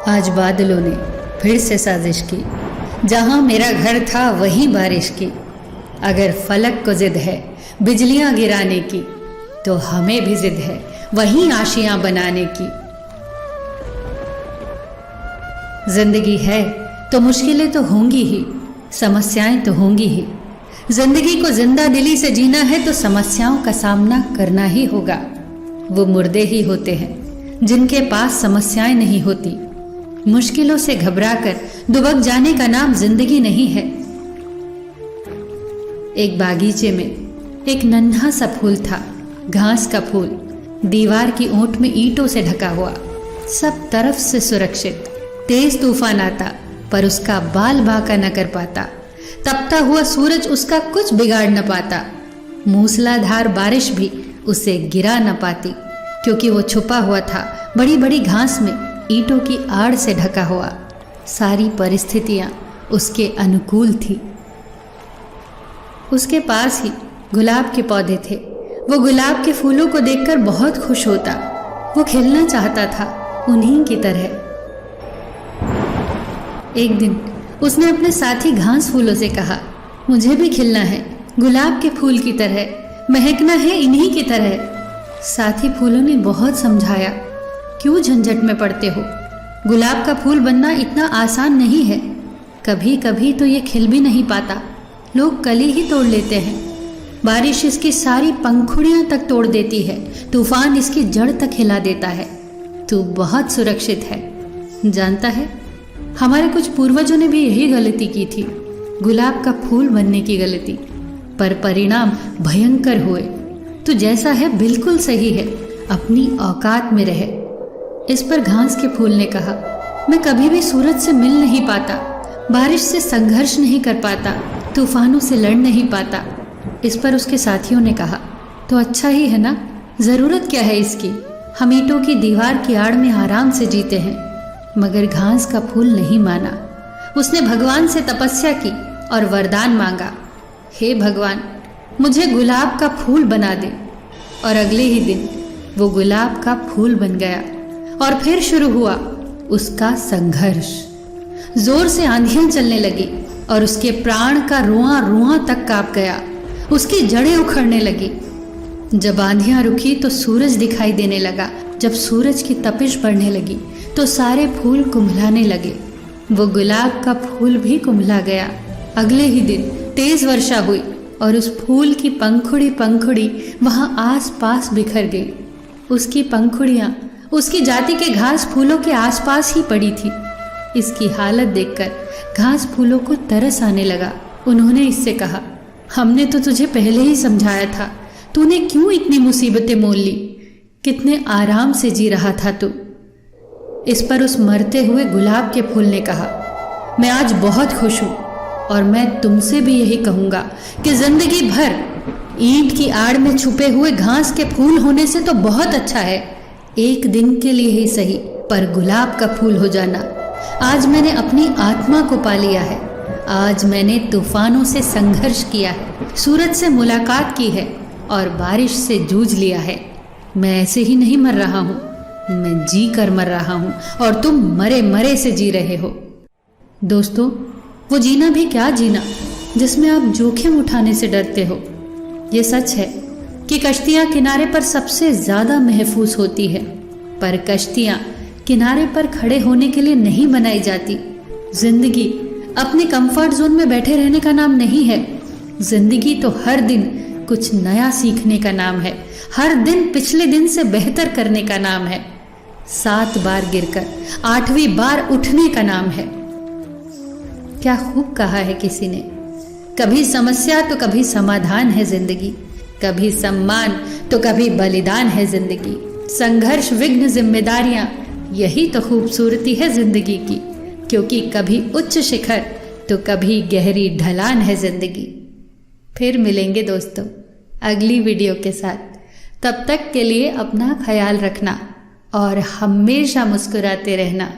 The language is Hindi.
आज बादलों ने फिर से साजिश की, जहाँ मेरा घर था वहीं बारिश की। अगर फलक को जिद है बिजलियाँ गिराने की, तो हमें भी जिद है वहीं आशियाँ बनाने की। जिंदगी है तो मुश्किलें तो होंगी ही, समस्याएं तो होंगी ही। जिंदगी को जिंदा दिली से जीना है तो समस्याओं का सामना करना ही होगा। वो मुर्दे ही होते हैं जिनके पास समस्याएं नहीं होती। मुश्किलों से घबराकर दुबक जाने का नाम जिंदगी नहीं है। एक बागीचे में एक नन्हा सा फूल था, घास का फूल, दीवार की ओट में ईंटों से ढका हुआ, सब तरफ से सुरक्षित। तेज तूफान आता पर उसका बाल बांका न कर पाता, तपता हुआ सूरज उसका कुछ बिगाड़ न पाता, मूसलाधार बारिश भी उसे गिरा न पाती, क्योंकि वो छुपा हुआ था बड़ी बड़ी घास में, ईंटों की आड़ से ढका हुआ। सारी परिस्थितियां उसके अनुकूल थी। उसके पास ही गुलाब के पौधे थे। वो गुलाब के फूलों को देखकर बहुत खुश होता। वो खिलना चाहता था उन्हीं की तरह। एक दिन उसने अपने साथी घास फूलों से कहा, मुझे भी खिलना है गुलाब के फूल की तरह, महकना है इन्हीं की तरह। साथी फूलों ने बहुत समझाया, क्यों झंझट में पड़ते हो, गुलाब का फूल बनना इतना आसान नहीं है। कभी कभी तो ये खिल भी नहीं पाता, लोग कली ही तोड़ लेते हैं। बारिश इसकी सारी पंखुड़ियां तक तोड़ देती है, तूफान इसकी जड़ तक हिला देता है। तू बहुत सुरक्षित है। जानता है, हमारे कुछ पूर्वजों ने भी यही गलती की थी, गुलाब का फूल बनने की गलती, पर परिणाम भयंकर हुए। तू जैसा है बिल्कुल सही है, अपनी औकात में रहे। इस पर घास के फूल ने कहा, मैं कभी भी सूरज से मिल नहीं पाता, बारिश से संघर्ष नहीं कर पाता, तूफानों से लड़ नहीं पाता। इस पर उसके साथियों ने कहा, तो अच्छा ही है ना, जरूरत क्या है इसकी, हम ईंटों की दीवार की आड़ में आराम से जीते हैं। मगर घास का फूल नहीं माना। उसने भगवान से तपस्या की और वरदान मांगा, हे भगवान, मुझे गुलाब का फूल बना दे। और अगले ही दिन वो गुलाब का फूल बन गया। और फिर शुरू हुआ उसका संघर्ष। जोर से आंधियां चलने लगी और उसके प्राण का रुआं रुआं तक कांप गया। उसकी जड़ें उखड़ने लगी। जब आंधियां रुकी तो सूरज दिखाई देने लगा। जब सूरज की तपिश बढ़ने लगी तो सारे फूल कुम्हलाने लगे। वो गुलाब का फूल भी कुम्हला गया। अगले ही दिन तेज वर्षा हुई और उस फूल की पंखुड़ी पंखुड़ी वहां आस पास बिखर गई। उसकी पंखुड़ियां उसकी जाति के घास फूलों के आसपास ही पड़ी थी। इसकी हालत देखकर घास फूलों को तरस आने लगा। उन्होंने इससे कहा, हमने तो तुझे पहले ही समझाया था, तूने क्यों इतनी मुसीबतें मोल ली, कितने आराम से जी रहा था तू। इस पर उस मरते हुए गुलाब के फूल ने कहा, मैं आज बहुत खुश हूं और मैं तुमसे भी यही कहूंगा कि जिंदगी भर ईंट की आड़ में छुपे हुए घास के फूल होने से तो बहुत अच्छा है, एक दिन के लिए ही सही, पर गुलाब का फूल हो जाना। आज मैंने अपनी आत्मा को पा लिया है। आज मैंने तूफानों से संघर्ष किया है, सूरज से मुलाकात की है और बारिश से जूझ लिया है। मैं ऐसे ही नहीं मर रहा हूँ, मैं जी कर मर रहा हूँ और तुम मरे मरे से जी रहे हो। दोस्तों, वो जीना भी क्या जीना जिसमें आप जोखिम उठाने से डरते हो। ये सच है कि कश्तियां किनारे पर सबसे ज्यादा महफूज होती है, पर कश्तियां किनारे पर खड़े होने के लिए नहीं बनाई जाती। जिंदगी अपने कंफर्ट जोन में बैठे रहने का नाम नहीं है। जिंदगी तो हर दिन कुछ नया सीखने का नाम है, हर दिन पिछले दिन से बेहतर करने का नाम है। 7 बार गिरकर 8वीं बार उठने का नाम है। क्या खूब कहा है किसी ने, कभी समस्या तो कभी समाधान है जिंदगी, कभी सम्मान तो कभी बलिदान है जिंदगी। संघर्ष, विघ्न, जिम्मेदारियां, यही तो खूबसूरती है जिंदगी की, क्योंकि कभी उच्च शिखर तो कभी गहरी ढलान है जिंदगी। फिर मिलेंगे दोस्तों अगली वीडियो के साथ। तब तक के लिए अपना ख्याल रखना और हमेशा मुस्कुराते रहना।